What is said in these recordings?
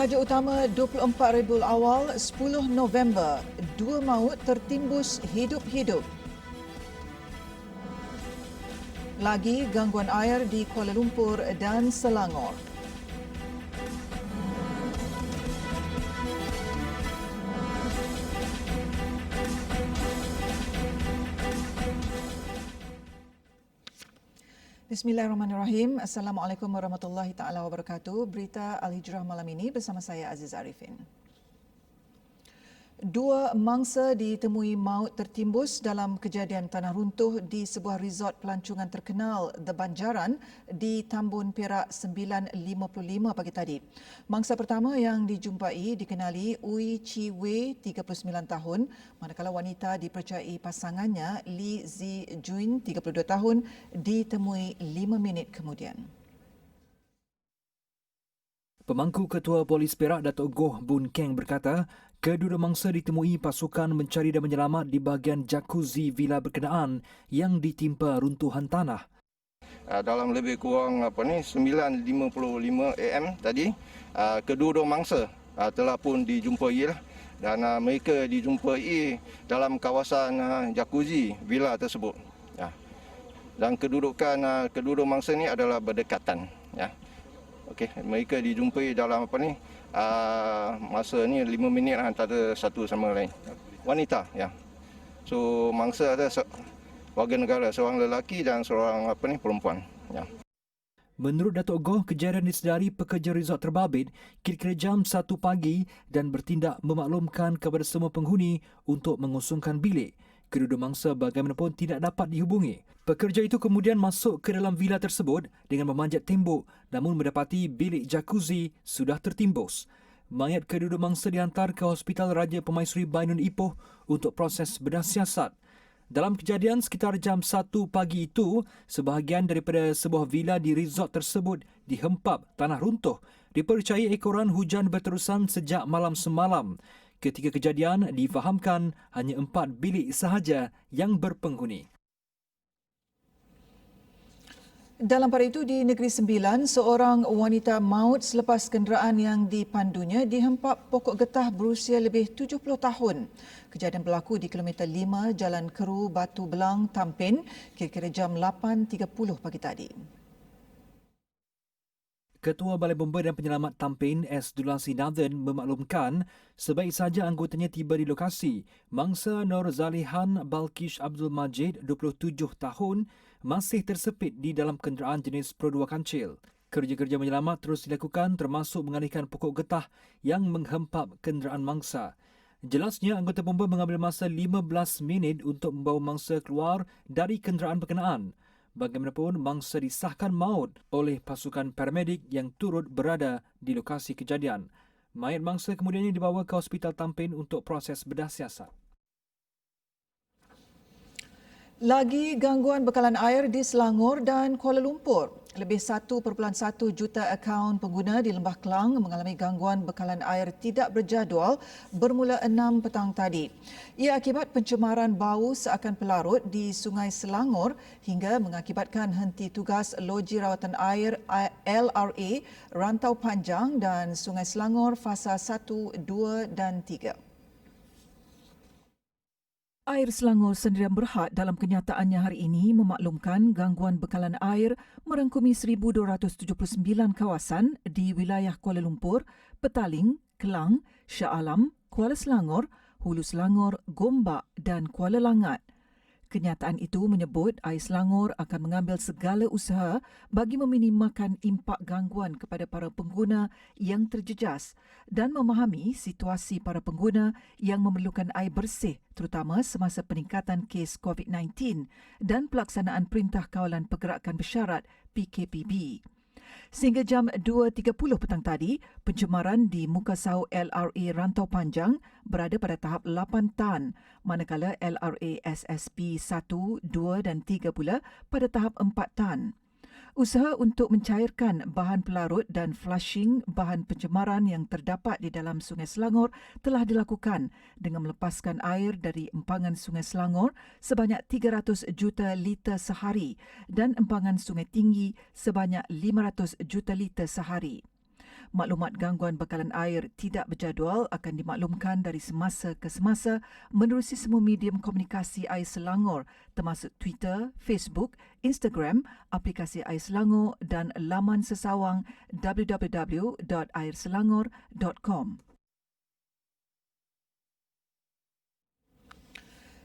Tajuk utama 24 Rabiul Awal 10 November, 2 maut tertimbus hidup-hidup. Lagi gangguan air di Kuala Lumpur dan Selangor. Bismillahirrahmanirrahim. Assalamualaikum warahmatullahi taala wabarakatuh. Berita Al-Hijrah malam ini bersama saya Aziz Arifin. 2 mangsa ditemui maut tertimbus dalam kejadian tanah runtuh di sebuah resort pelancongan terkenal The Banjaran di Tambun Perak 9.55 pagi tadi. Mangsa pertama yang dijumpai dikenali Ui Chi Wei 39 tahun, manakala wanita dipercayai pasangannya Li Zi Juin 32 tahun ditemui 5 minit kemudian. Pemangku Ketua Polis Perak Datuk Goh Boon Keng berkata, kedua mangsa ditemui pasukan mencari dan menyelamat di bahagian jacuzzi villa berkenaan yang ditimpa runtuhan tanah. Dalam lebih kurang 9.55 AM tadi, kedua mangsa telah pun dijumpai dan mereka dijumpai dalam kawasan jacuzzi villa tersebut. Dan kedudukan kedua mangsa ini adalah berdekatan. Okey, mereka dijumpai dalam masa ni 5 minit antara satu sama lain. Wanita, ya. So mangsa ada warga negara, seorang lelaki dan seorang perempuan, ya. Menurut Datuk Goh, kejadian disedari pekerja resort terbabit kira-kira jam 1 pagi dan bertindak memaklumkan kepada semua penghuni untuk mengosongkan bilik. Kedua mangsa bagaimanapun tidak dapat dihubungi. Pekerja itu kemudian masuk ke dalam villa tersebut dengan memanjat tembok namun mendapati bilik jacuzzi sudah tertimbus. Mayat kedua mangsa dihantar ke Hospital Raja Pemaisuri Bainun Ipoh untuk proses bedah siasat. Dalam kejadian sekitar jam 1 pagi itu, sebahagian daripada sebuah villa di resort tersebut dihempap tanah runtuh. Dipercayai ekoran hujan berterusan sejak malam semalam. Ketika kejadian, difahamkan hanya 4 bilik sahaja yang berpenghuni. Dalam pada itu, di Negeri Sembilan, seorang wanita maut selepas kenderaan yang dipandunya dihempap pokok getah berusia lebih 70 tahun. Kejadian berlaku di kilometer 5 Jalan Keru Batu Belang, Tampin, kira-kira jam 8.30 pagi tadi. Ketua Balai Bomba dan Penyelamat Tampin, S. Dulasi Nathan memaklumkan sebaik saja anggotanya tiba di lokasi, mangsa Nur Zalihan Balkish Abdul Majid, 27 tahun, masih tersepit di dalam kenderaan jenis Pro 2 kancil. Kerja-kerja menyelamat terus dilakukan termasuk mengalihkan pokok getah yang menghempap kenderaan mangsa. Jelasnya, anggota bomba mengambil masa 15 minit untuk membawa mangsa keluar dari kenderaan berkenaan. Bagaimanapun, mangsa disahkan maut oleh pasukan paramedik yang turut berada di lokasi kejadian. Mayat mangsa kemudian dibawa ke Hospital Tampin untuk proses bedah siasat. Lagi gangguan bekalan air di Selangor dan Kuala Lumpur. Lebih 1.1 juta akaun pengguna di Lembah Kelang mengalami gangguan bekalan air tidak berjadual bermula 6 petang tadi. Ia akibat pencemaran bau seakan pelarut di Sungai Selangor hingga mengakibatkan henti tugas Loji Rawatan Air LRA Rantau Panjang dan Sungai Selangor fasa 1, 2 dan 3. Air Selangor Sendirian Berhad dalam kenyataannya hari ini memaklumkan gangguan bekalan air merangkumi 1,279 kawasan di wilayah Kuala Lumpur, Petaling, Kelang, Shah Alam, Kuala Selangor, Hulu Selangor, Gombak dan Kuala Langat. Kenyataan itu menyebut Air Selangor akan mengambil segala usaha bagi meminimalkan impak gangguan kepada para pengguna yang terjejas dan memahami situasi para pengguna yang memerlukan air bersih terutama semasa peningkatan kes COVID-19 dan pelaksanaan Perintah Kawalan Pergerakan Bersyarat PKPB. Sehingga jam 2.30 petang tadi, pencemaran di muka sahu LRA Rantau Panjang berada pada tahap 8 tan, manakala LRA SSP 1, 2 dan 3 pula pada tahap 4 tan. Usaha untuk mencairkan bahan pelarut dan flushing bahan pencemaran yang terdapat di dalam Sungai Selangor telah dilakukan dengan melepaskan air dari empangan Sungai Selangor sebanyak 300 juta liter sehari dan empangan Sungai Tinggi sebanyak 500 juta liter sehari. Maklumat gangguan bekalan air tidak berjadual akan dimaklumkan dari semasa ke semasa menerusi semua medium komunikasi Air Selangor termasuk Twitter, Facebook, Instagram, aplikasi Air Selangor dan laman sesawang www.airselangor.com.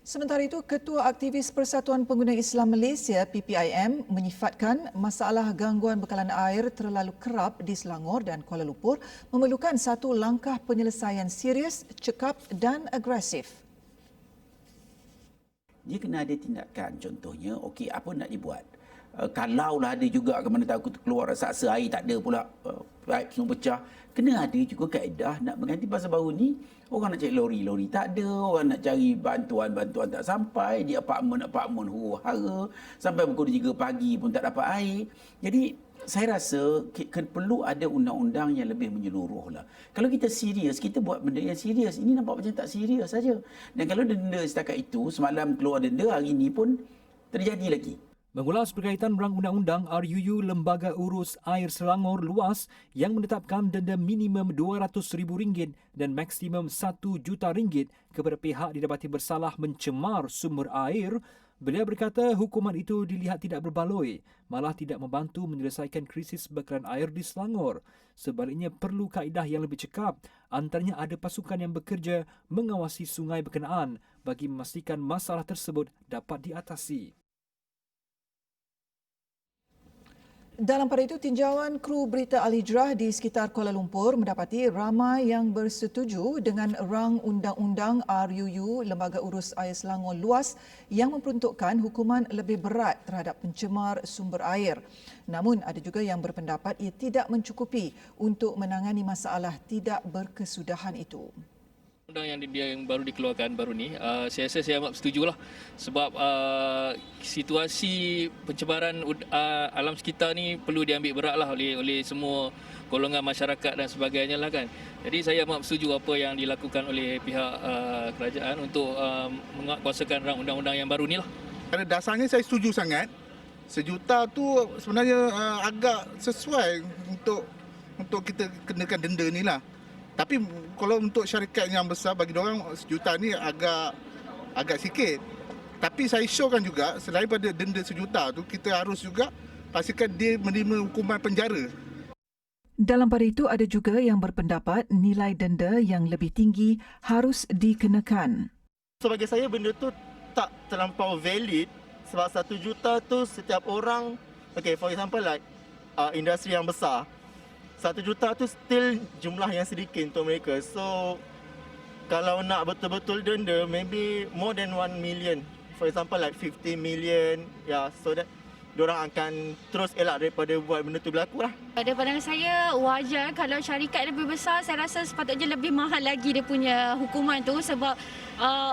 Sementara itu, Ketua Aktivis Persatuan Pengguna Islam Malaysia PPIM menyifatkan masalah gangguan bekalan air terlalu kerap di Selangor dan Kuala Lumpur memerlukan satu langkah penyelesaian serius, cekap dan agresif. Dia kena ada tindakan. Contohnya, okey, apa nak dibuat? Kalaulah ada juga ke mana tahu keluar saksa air tak ada pula, pipe semua pecah. Kena ada juga kaedah nak mengganti. Pasal baru ni orang nak cari lori tak ada, orang nak cari bantuan tak sampai, di apartmen huru-hara, sampai pukul 3 pagi pun tak dapat air. Jadi saya rasa perlu ada undang-undang yang lebih menyeluruh lah. Kalau kita serius, kita buat benda yang serius. Ini nampak macam tak serius saja. Dan kalau denda setakat itu, semalam keluar denda, hari ini pun terjadi lagi. Mengulas berkaitan rang undang-undang RUU Lembaga Urus Air Selangor luas yang menetapkan denda minimum RM200,000 dan maksimum RM1 juta kepada pihak didapati bersalah mencemar sumber air, beliau berkata hukuman itu dilihat tidak berbaloi, malah tidak membantu menyelesaikan krisis bekalan air di Selangor. Sebaliknya perlu kaedah yang lebih cekap, antaranya ada pasukan yang bekerja mengawasi sungai berkenaan bagi memastikan masalah tersebut dapat diatasi. Dalam pada itu, tinjauan kru berita Al-Hijrah di sekitar Kuala Lumpur mendapati ramai yang bersetuju dengan rang undang-undang RUU Lembaga Urus Air Selangor luas yang memperuntukkan hukuman lebih berat terhadap pencemar sumber air. Namun ada juga yang berpendapat ia tidak mencukupi untuk menangani masalah tidak berkesudahan itu. Undang yang baru dikeluarkan baru ni, saya rasa saya amat setujulah sebab situasi pencemaran alam sekitar ni perlu diambil beratlah oleh semua golongan masyarakat dan sebagainya lah kan. Jadi saya amat setuju apa yang dilakukan oleh pihak kerajaan untuk menguatkuasakan rang undang-undang yang baru ni lah. Pada dasarnya saya setuju sangat. RM1 tu sebenarnya agak sesuai untuk kita kenakan denda ni lah. Tapi kalau untuk syarikat yang besar, bagi diorang RM1 ni agak sikit. Tapi saya syorkan juga selain pada denda RM1 tu, kita harus juga pastikan dia menerima hukuman penjara. Dalam pada itu ada juga yang berpendapat nilai denda yang lebih tinggi harus dikenakan. So bagi saya benda tu tak terlampau valid sebab RM1 juta tu setiap orang, okay, for example like industri yang besar, RM1 juta tu still jumlah yang sedikit untuk mereka. So kalau nak betul-betul denda, maybe more than 1 million. For example like 50 million, so that diorang akan terus elak daripada buat benda tu berlaku lah. Pada pandangan saya wajar kalau syarikat lebih besar, saya rasa sepatutnya lebih mahal lagi dia punya hukuman tu sebab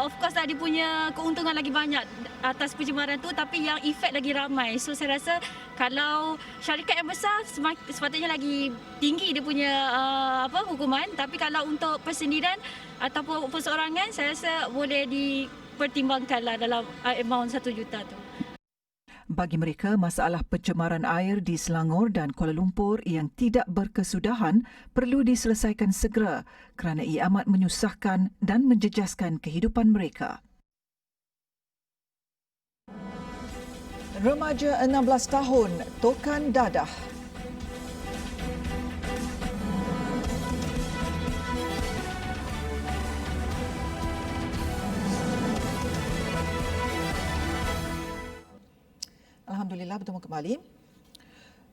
of course lah dia punya keuntungan lagi banyak atas pencemaran tu tapi yang efek lagi ramai. So saya rasa kalau syarikat yang besar sepatutnya lagi tinggi dia punya hukuman, tapi kalau untuk persendirian ataupun perseorangan saya rasa boleh dipertimbangkanlah dalam amount RM1 juta tu. Bagi mereka, masalah pencemaran air di Selangor dan Kuala Lumpur yang tidak berkesudahan perlu diselesaikan segera kerana ia amat menyusahkan dan menjejaskan kehidupan mereka. Remaja 16 tahun tokan dadah. Alhamdulillah, bertemu kembali.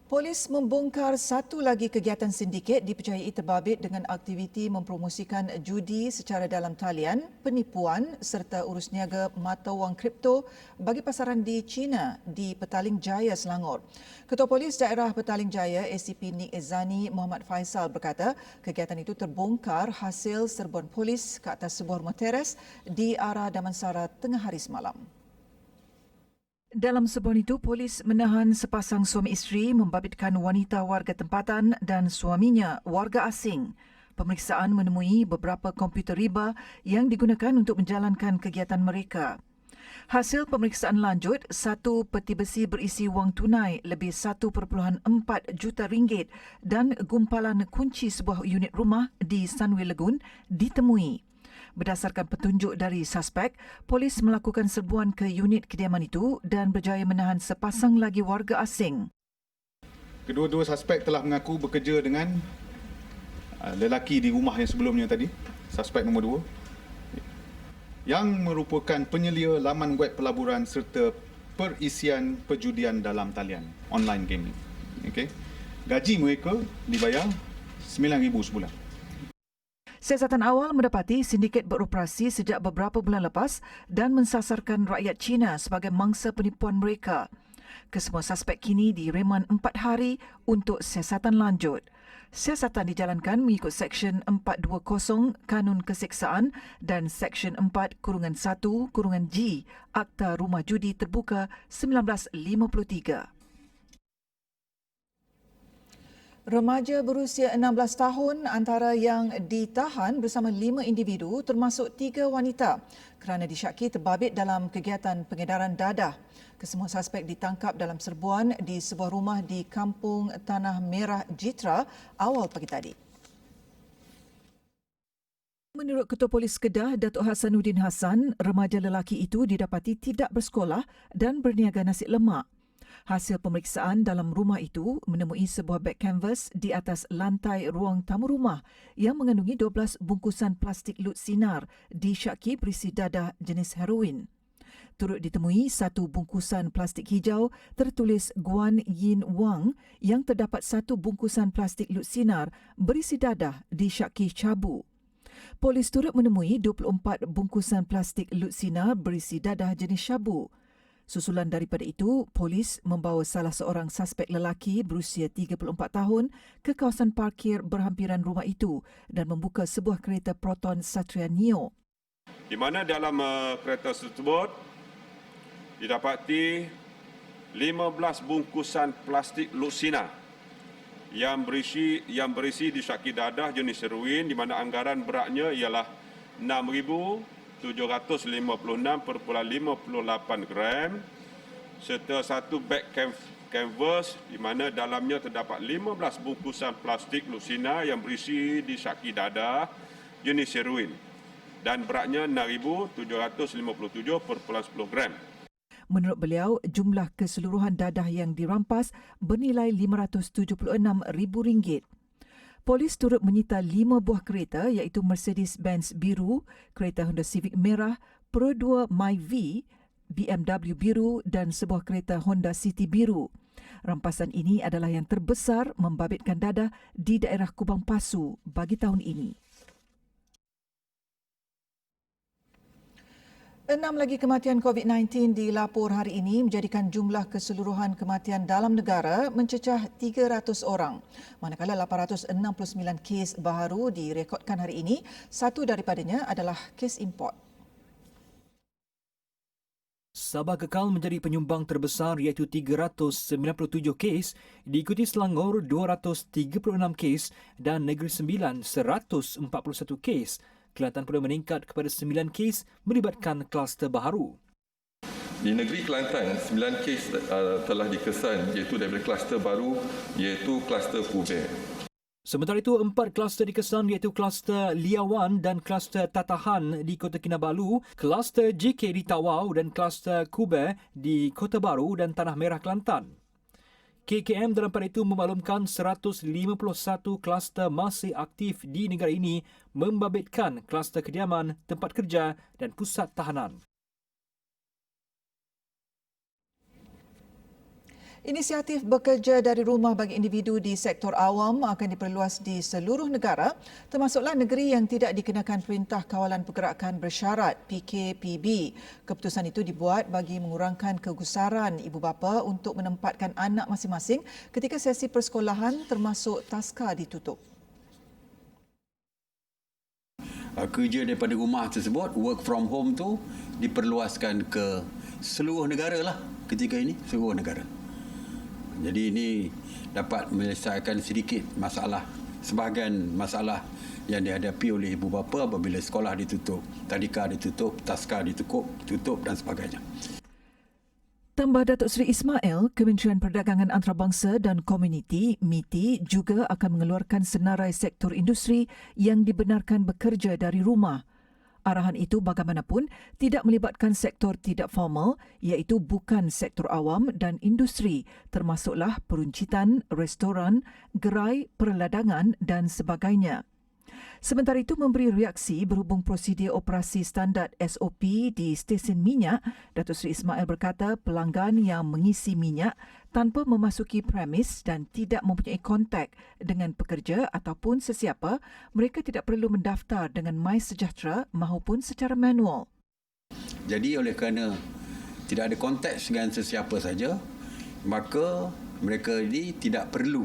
Polis membongkar satu lagi kegiatan sindiket dipercayai terbabit dengan aktiviti mempromosikan judi secara dalam talian, penipuan serta urus niaga mata wang kripto bagi pasaran di China di Petaling Jaya, Selangor. Ketua Polis Daerah Petaling Jaya, ACP Nik Ezani Muhammad Faisal berkata kegiatan itu terbongkar hasil serbuan polis ke atas sebuah rumah teres di arah Damansara tengah hari semalam. Dalam serbuan itu, polis menahan sepasang suami isteri membabitkan wanita warga tempatan dan suaminya warga asing. Pemeriksaan menemui beberapa komputer riba yang digunakan untuk menjalankan kegiatan mereka. Hasil pemeriksaan lanjut, satu peti besi berisi wang tunai lebih 1.4 juta ringgit dan gumpalan kunci sebuah unit rumah di Sunway Lagoon ditemui. Berdasarkan petunjuk dari suspek, polis melakukan serbuan ke unit kediaman itu dan berjaya menahan sepasang lagi warga asing. Kedua-dua suspek telah mengaku bekerja dengan lelaki di rumah yang sebelumnya tadi, suspek nombor 2, yang merupakan penyelia laman web pelaburan serta perisian perjudian dalam talian, online gaming. Okay. Gaji mereka dibayar RM9,000 sebulan. Siasatan awal mendapati sindiket beroperasi sejak beberapa bulan lepas dan mensasarkan rakyat Cina sebagai mangsa penipuan mereka. Kesemua suspek kini direman 4 hari untuk siasatan lanjut. Siasatan dijalankan mengikut Seksyen 420 Kanun Keseksaan dan Seksyen 4-1-G Akta Rumah Judi Terbuka 1953. Remaja berusia 16 tahun antara yang ditahan bersama 5 individu termasuk 3 wanita kerana disyaki terbabit dalam kegiatan pengedaran dadah. Kesemua suspek ditangkap dalam serbuan di sebuah rumah di Kampung Tanah Merah Jitra awal pagi tadi. Menurut Ketua Polis Kedah, Datuk Hasanuddin Hassan, remaja lelaki itu didapati tidak bersekolah dan berniaga nasi lemak. Hasil pemeriksaan dalam rumah itu menemui sebuah beg kanvas di atas lantai ruang tamu rumah yang mengandungi 12 bungkusan plastik lut sinar disyaki berisi dadah jenis heroin. Turut ditemui satu bungkusan plastik hijau tertulis Guan Yin Wang yang terdapat satu bungkusan plastik lut sinar berisi dadah disyaki cabu. Polis turut menemui 24 bungkusan plastik lut sinar berisi dadah jenis syabu. Susulan daripada itu, polis membawa salah seorang suspek lelaki berusia 34 tahun ke kawasan parkir berhampiran rumah itu dan membuka sebuah kereta Proton Satria Neo. Di mana dalam kereta tersebut didapati 15 bungkusan plastik lut-sinar yang berisi disyaki dadah jenis heroin di mana anggaran beratnya ialah 6,756.58 gram serta satu beg kanvas di mana dalamnya terdapat 15 bungkusan plastik lut-sinar yang berisi disyaki dadah jenis heroin dan beratnya 6,757.10 gram. Menurut beliau, jumlah keseluruhan dadah yang dirampas bernilai RM576,000. Polis turut menyita 5 buah kereta iaitu Mercedes-Benz biru, kereta Honda Civic merah, Pro 2 Myvi, BMW biru dan sebuah kereta Honda City biru. Rampasan ini adalah yang terbesar membabitkan dadah di daerah Kubang Pasu bagi tahun ini. 6 lagi kematian COVID-19 dilapor hari ini menjadikan jumlah keseluruhan kematian dalam negara mencecah 300 orang. Manakala 869 kes baharu direkodkan hari ini, satu daripadanya adalah kes import. Sabah kekal menjadi penyumbang terbesar iaitu 397 kes, diikuti Selangor 236 kes dan Negeri Sembilan 141 kes. Kelantan pula meningkat kepada 9 kes melibatkan kluster baharu. Di negeri Kelantan, 9 kes telah dikesan iaitu daripada kluster baru iaitu kluster Kube. Sementara itu, 4 kluster dikesan iaitu kluster Liawan dan kluster Tatahan di Kota Kinabalu, kluster JK di Tawau dan kluster Kube di Kota Baru dan Tanah Merah Kelantan. KKM dalam pada itu memaklumkan 151 kluster masih aktif di negara ini membabitkan kluster kediaman, tempat kerja dan pusat tahanan. Inisiatif bekerja dari rumah bagi individu di sektor awam akan diperluas di seluruh negara, termasuklah negeri yang tidak dikenakan Perintah Kawalan Pergerakan Bersyarat PKPB. Keputusan itu dibuat bagi mengurangkan kegusaran ibu bapa untuk menempatkan anak masing-masing ketika sesi persekolahan termasuk taska ditutup. Kerja daripada rumah tersebut, work from home tu diperluaskan ke seluruh negara lah ketika ini, seluruh negara. Jadi ini dapat menyelesaikan sedikit masalah, sebahagian masalah yang dihadapi oleh ibu bapa apabila sekolah ditutup, tadika ditutup, taska ditutup dan sebagainya. Tambah Datuk Seri Ismail, Kementerian Perdagangan Antarabangsa dan Komuniti (MITI) juga akan mengeluarkan senarai sektor industri yang dibenarkan bekerja dari rumah. Arahan itu bagaimanapun tidak melibatkan sektor tidak formal iaitu bukan sektor awam dan industri termasuklah peruncitan, restoran, gerai, perladangan dan sebagainya. Sementara itu memberi reaksi berhubung prosedur operasi standard SOP di stesen minyak, Datuk Seri Ismail berkata pelanggan yang mengisi minyak tanpa memasuki premis dan tidak mempunyai kontak dengan pekerja ataupun sesiapa, mereka tidak perlu mendaftar dengan MySejahtera maupun secara manual. Jadi oleh kerana tidak ada kontak dengan sesiapa saja, maka mereka ini tidak perlu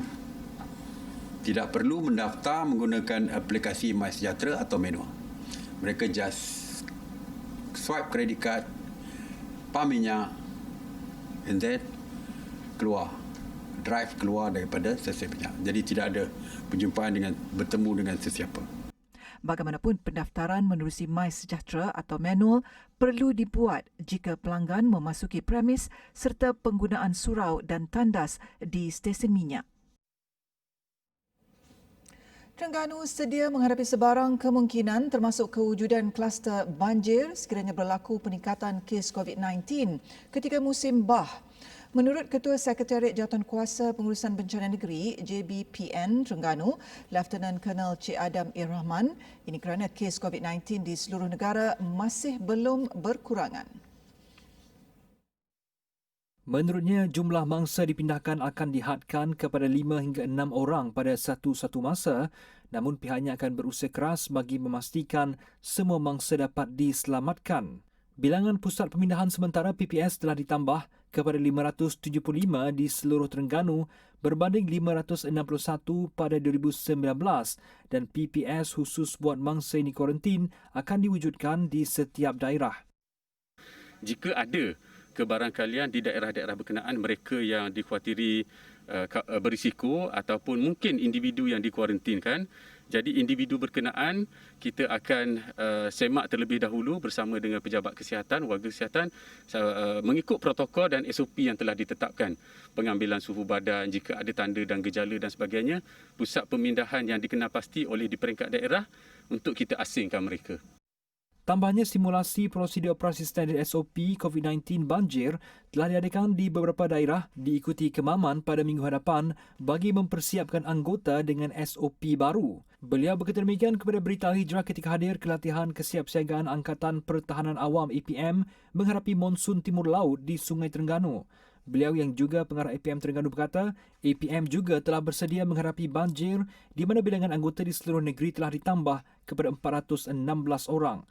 mendaftar menggunakan aplikasi MySejahtera atau manual. Mereka just swipe credit card, pam minyak, and then drive keluar daripada stesen minyak. Jadi tidak ada perjumpaan bertemu dengan sesiapa. Bagaimanapun, pendaftaran menerusi MySejahtera atau manual perlu dibuat jika pelanggan memasuki premis serta penggunaan surau dan tandas di stesen minyak. Terengganu sedia menghadapi sebarang kemungkinan termasuk kewujudan kluster banjir sekiranya berlaku peningkatan kes COVID-19 ketika musim bah. Menurut Ketua Sekretariat Jawatankuasa Pengurusan Bencana Negeri JBPN Terengganu, Lieutenant Colonel Cik Adam Irrahman, ini kerana kes COVID-19 di seluruh negara masih belum berkurangan. Menurutnya, jumlah mangsa dipindahkan akan dihadkan kepada 5 hingga 6 orang pada satu masa, namun pihaknya akan berusaha keras bagi memastikan semua mangsa dapat diselamatkan. Bilangan pusat pemindahan sementara PPS telah ditambah kepada 575 di seluruh Terengganu berbanding 561 pada 2019 dan PPS khusus buat mangsa ini kuarantin akan diwujudkan di setiap daerah. Jika ada kebarangkalian di daerah-daerah berkenaan mereka yang dikhawatiri berisiko ataupun mungkin individu yang dikuarantinkan. Jadi individu berkenaan kita akan semak terlebih dahulu bersama dengan pejabat kesihatan, warga kesihatan mengikut protokol dan SOP yang telah ditetapkan. Pengambilan suhu badan jika ada tanda dan gejala dan sebagainya. Pusat pemindahan yang dikenal pasti oleh di peringkat daerah untuk kita asingkan mereka. Tambahnya, simulasi prosedur operasi standard SOP COVID-19 banjir telah diadakan di beberapa daerah diikuti Kemaman pada minggu hadapan bagi mempersiapkan anggota dengan SOP baru. Beliau berkata demikian kepada Berita Hijrah ketika hadir ke latihan kesiapsiagaan Angkatan Pertahanan Awam APM menghadapi monsun timur laut di Sungai Terengganu. Beliau yang juga pengarah APM Terengganu berkata, APM juga telah bersedia menghadapi banjir di mana bilangan anggota di seluruh negeri telah ditambah kepada 416 orang.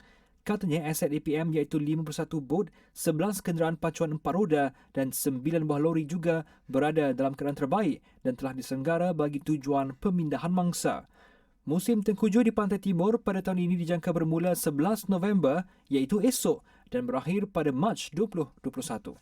Katanya aset APM iaitu 51 bot, 11 kenderaan pacuan 4 roda dan 9 buah lori juga berada dalam keadaan terbaik dan telah diselenggara bagi tujuan pemindahan mangsa. Musim tengkujuh di Pantai Timur pada tahun ini dijangka bermula 11 November iaitu esok dan berakhir pada Mac 2021.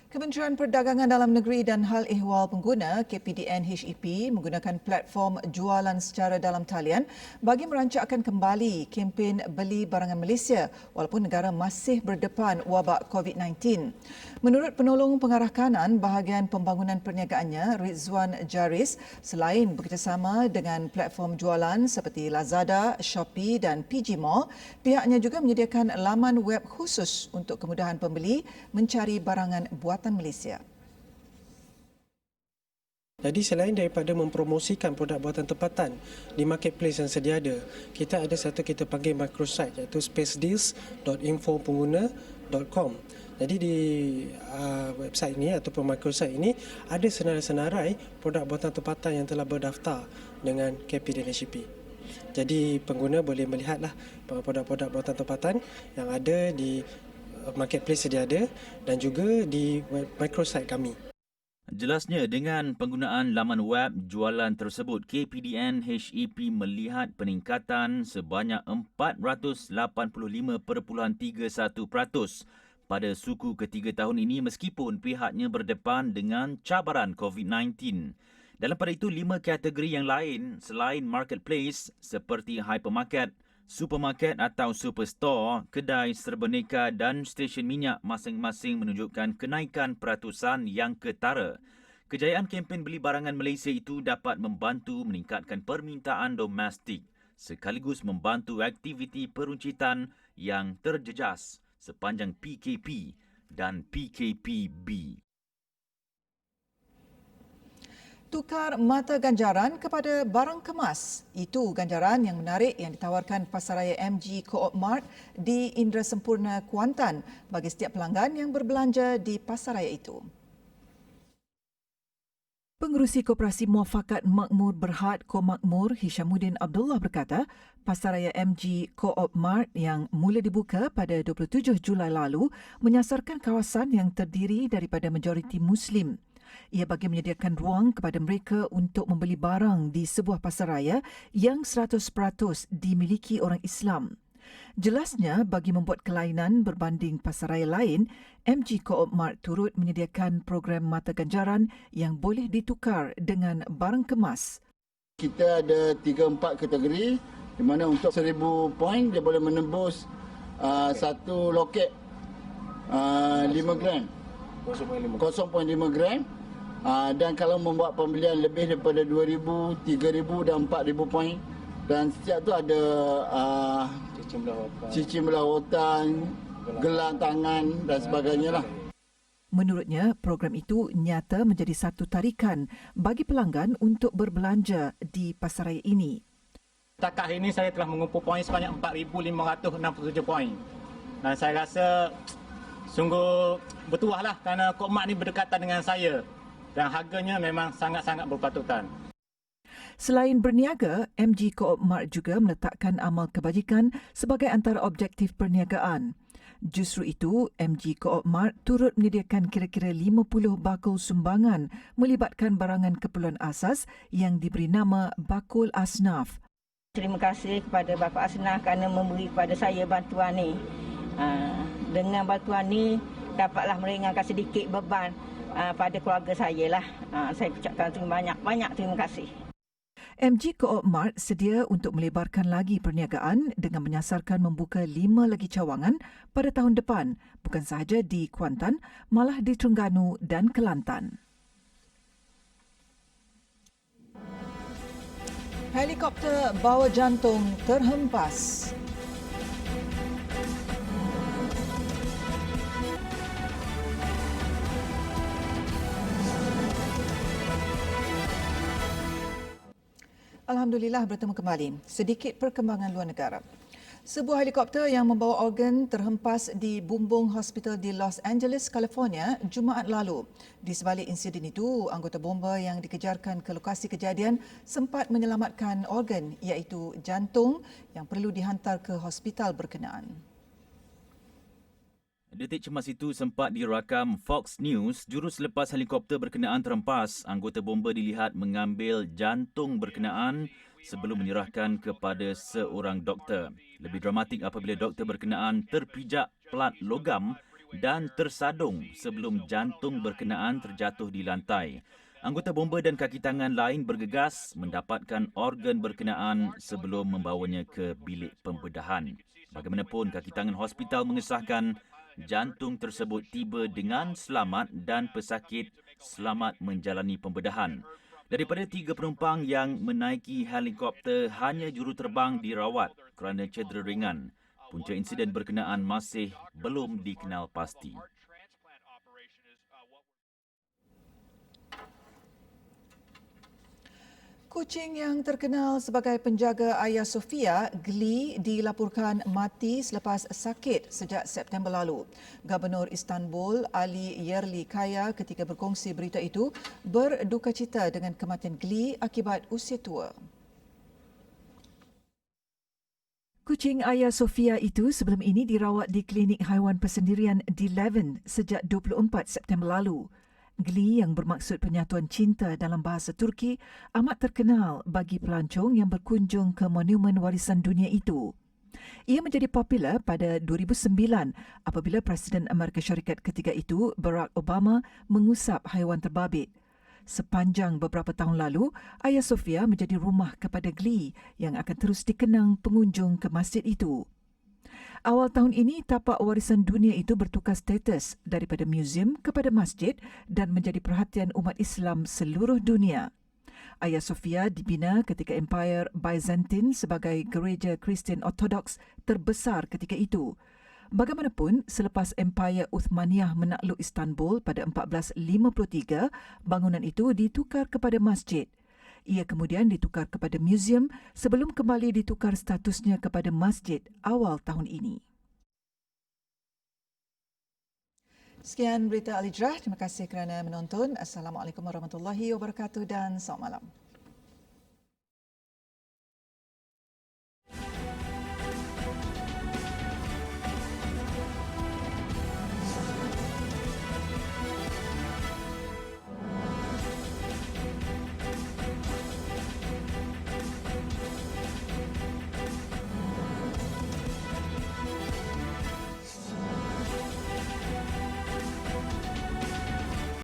Kementerian Perdagangan Dalam Negeri dan Hal Ehwal Pengguna KPDN HEP menggunakan platform jualan secara dalam talian bagi merancakkan kembali kempen beli barangan Malaysia walaupun negara masih berdepan wabak COVID-19. Menurut penolong pengarah kanan bahagian pembangunan perniagaannya Rizwan Jaris, selain bekerjasama dengan platform jualan seperti Lazada, Shopee dan PG Mall, pihaknya juga menyediakan laman web khusus untuk kemudahan pembeli mencari barangan buatan Malaysia. Jadi selain daripada mempromosikan produk buatan tempatan di marketplace yang sedia ada, kita ada satu kita panggil microsite iaitu spacedeals.infopengguna.com. Jadi di website ini ataupun microsite ini ada senarai-senarai produk buatan tempatan yang telah berdaftar dengan KPDN HEP. Jadi pengguna boleh melihatlah produk-produk buatan tempatan yang ada di marketplace sedia ada dan juga di microsite kami. Jelasnya, dengan penggunaan laman web jualan tersebut, KPDN HEP melihat peningkatan sebanyak 485.31% pada suku ketiga tahun ini meskipun pihaknya berdepan dengan cabaran COVID-19. Dalam pada itu, 5 kategori yang lain selain marketplace seperti hypermarket, supermarket atau superstore, kedai serbaneka dan stesen minyak masing-masing menunjukkan kenaikan peratusan yang ketara. Kejayaan kempen beli barangan Malaysia itu dapat membantu meningkatkan permintaan domestik sekaligus membantu aktiviti peruncitan yang terjejas sepanjang PKP dan PKPB. Tukar mata ganjaran kepada barang kemas. Itu ganjaran yang menarik yang ditawarkan Pasaraya MG Co-op Mart di Indra Sempurna, Kuantan bagi setiap pelanggan yang berbelanja di pasaraya itu. Pengerusi Koperasi Muafakat Makmur Berhad Ko Makmur Hishamuddin Abdullah berkata, Pasaraya MG Co-op Mart yang mula dibuka pada 27 Julai lalu menyasarkan kawasan yang terdiri daripada majoriti Muslim. Ia bagi menyediakan ruang kepada mereka untuk membeli barang di sebuah pasaraya yang 100% dimiliki orang Islam. Jelasnya, bagi membuat kelainan berbanding pasaraya lain, MG Co-op Mart turut menyediakan program mata ganjaran yang boleh ditukar dengan barang kemas. Kita ada 3-4 kategori di mana untuk 1000 poin dia boleh menembus satu loket 5 gram. 0.5 gram. Dan kalau membuat pembelian lebih daripada 2,000, 3,000 dan 4,000 poin. Dan setiap tu ada cicing belah otan, gelang tangan dan sebagainya lah. Menurutnya, program itu nyata menjadi satu tarikan bagi pelanggan untuk berbelanja di pasaraya ini. Setakat hari ini saya telah mengumpul poin sebanyak 4,567 poin. Dan saya rasa sungguh bertuah lah kerana Co-op Mart ni berdekatan dengan saya. Dan harganya memang sangat-sangat berpatutan. Selain berniaga, MG Co-op Mart juga meletakkan amal kebajikan sebagai antara objektif perniagaan. Justru itu, MG Co-op Mart turut menyediakan kira-kira 50 bakul sumbangan melibatkan barangan keperluan asas yang diberi nama Bakul Asnaf. Terima kasih kepada Bapa Asnaf kerana memberi kepada saya bantuan ni. Dengan bantuan ni, dapatlah meringankan sedikit beban pada keluarga saya lah. Saya ucapkan banyak terima kasih. MG Co-op Mart sedia untuk melebarkan lagi perniagaan dengan menyasarkan membuka 5 lagi cawangan pada tahun depan, bukan sahaja di Kuantan, malah di Terengganu dan Kelantan. Helikopter bawa jantung terhempas. Alhamdulillah, bertemu kembali. Sedikit perkembangan luar negara. Sebuah helikopter yang membawa organ terhempas di Bumbung Hospital di Los Angeles, California, Jumaat lalu. Di sebalik insiden itu, anggota bomba yang dikejarkan ke lokasi kejadian sempat menyelamatkan organ iaitu jantung yang perlu dihantar ke hospital berkenaan. Detik cemas itu sempat dirakam Fox News. Juru selepas helikopter berkenaan terhempas, anggota bomba dilihat mengambil jantung berkenaan sebelum menyerahkan kepada seorang doktor. Lebih dramatik apabila doktor berkenaan terpijak plat logam dan tersadung sebelum jantung berkenaan terjatuh di lantai. Anggota bomba dan kaki tangan lain bergegas mendapatkan organ berkenaan sebelum membawanya ke bilik pembedahan. Bagaimanapun, kaki tangan hospital mengesahkan jantung tersebut tiba dengan selamat dan pesakit selamat menjalani pembedahan. Daripada 3 penumpang yang menaiki helikopter, hanya juruterbang dirawat kerana cedera ringan. Punca insiden berkenaan masih belum dikenal pasti. Kucing yang terkenal sebagai penjaga Hagia Sophia, Gli, dilaporkan mati selepas sakit sejak September lalu. Gubernur Istanbul, Ali Yerlikaya, ketika berkongsi berita itu, berdukacita dengan kematian Gli akibat usia tua. Kucing Hagia Sophia itu sebelum ini dirawat di klinik haiwan persendirian di Levin sejak 24 September lalu. Gli, yang bermaksud penyatuan cinta dalam bahasa Turki, amat terkenal bagi pelancong yang berkunjung ke monumen warisan dunia itu. Ia menjadi popular pada 2009 apabila Presiden Amerika Syarikat ketiga itu, Barack Obama, mengusap haiwan terbabit. Sepanjang beberapa tahun lalu, Hagia Sophia menjadi rumah kepada geli yang akan terus dikenang pengunjung ke masjid itu. Awal tahun ini, tapak warisan dunia itu bertukar status daripada muzium kepada masjid dan menjadi perhatian umat Islam seluruh dunia. Hagia Sophia dibina ketika Empire Byzantine sebagai gereja Kristian Ortodoks terbesar ketika itu. Bagaimanapun, selepas Empire Uthmaniyah menakluk Istanbul pada 1453, bangunan itu ditukar kepada masjid. Ia kemudian ditukar kepada muzium sebelum kembali ditukar statusnya kepada masjid awal tahun ini. Sekian berita Al-Hijrah. Terima kasih kerana menonton. Assalamualaikum warahmatullahi wabarakatuh dan selamat malam.